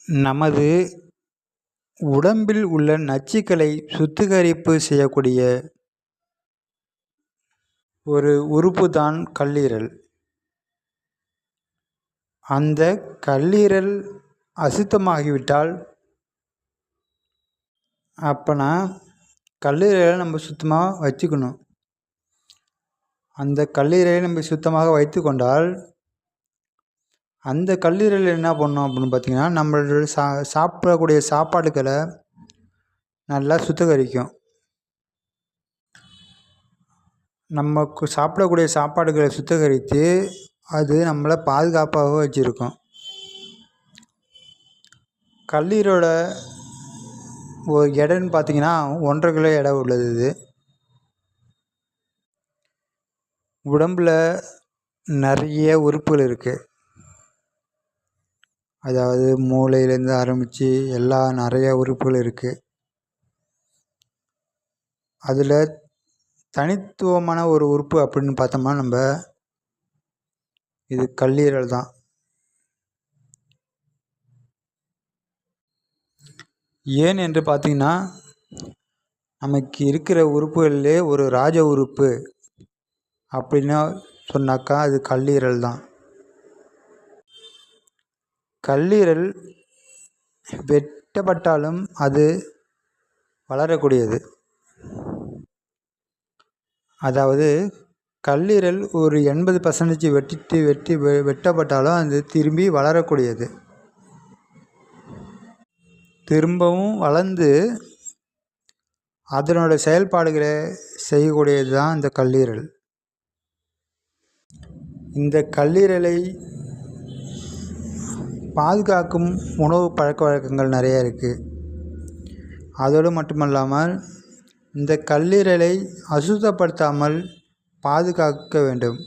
நமது உடம்பில் உள்ள நச்சுக்களை சுத்திகரிப்பு செய்யக்கூடிய ஒரு உறுப்பு தான் கல்லீரல். அந்த கல்லீரல் அசுத்தமாகிவிட்டால் அப்போனா கல்லீரலை நம்ம சுத்தமாக வச்சுக்கணும். அந்த கல்லீரலை நம்ம சுத்தமாக வைத்து கொண்டால் அந்த கல்லீரல் என்ன பண்ணணும் அப்படின்னு பார்த்திங்கன்னா, நம்மளோட சாப்பிடக்கூடிய சாப்பாடுகளை நல்லா சுத்திகரிக்கும். நமக்கு சாப்பிடக்கூடிய சாப்பாடுகளை சுத்திகரித்து அது நம்மளை பாதுகாப்பாக வச்சுருக்கும். கல்லீரலோட ஒரு எடைன்னு பார்த்திங்கன்னா 1.5 கிலோ எடை உள்ளது. இது உடம்பில் நிறைய உறுப்புகள் இருக்குது. அதாவது மூளையிலேருந்து ஆரம்பித்து நிறைய உறுப்புகள் இருக்குது. அதில் தனித்துவமான ஒரு உறுப்பு அப்படின்னு பார்த்தோம்னா இது கல்லீரல் தான். ஏன் என்று பார்த்திங்கன்னா, நமக்கு இருக்கிற உறுப்புகளிலே ஒரு ராஜ உறுப்பு அப்படின்னு சொன்னாக்கா அது கல்லீரல் தான். கல்லீரல் வெட்டப்பட்டாலும் அது வளரக்கூடியது. அதாவது கல்லீரல் ஒரு 80% வெட்டப்பட்டாலும் அது திரும்பி வளரக்கூடியது. திரும்பவும் வளர்ந்து அதனோட செயல்பாடுகளை செய்யக்கூடியது தான் இந்த கல்லீரல். இந்த கல்லீரலை பாதுகாக்கும் உணவு பழக்க வழக்கங்கள் நிறையா இருக்குது. அதோடு மட்டுமல்லாமல் இந்த கல்லீரலை அசுத்தப்படுத்தாமல் பாதுகாக்க வேண்டும்.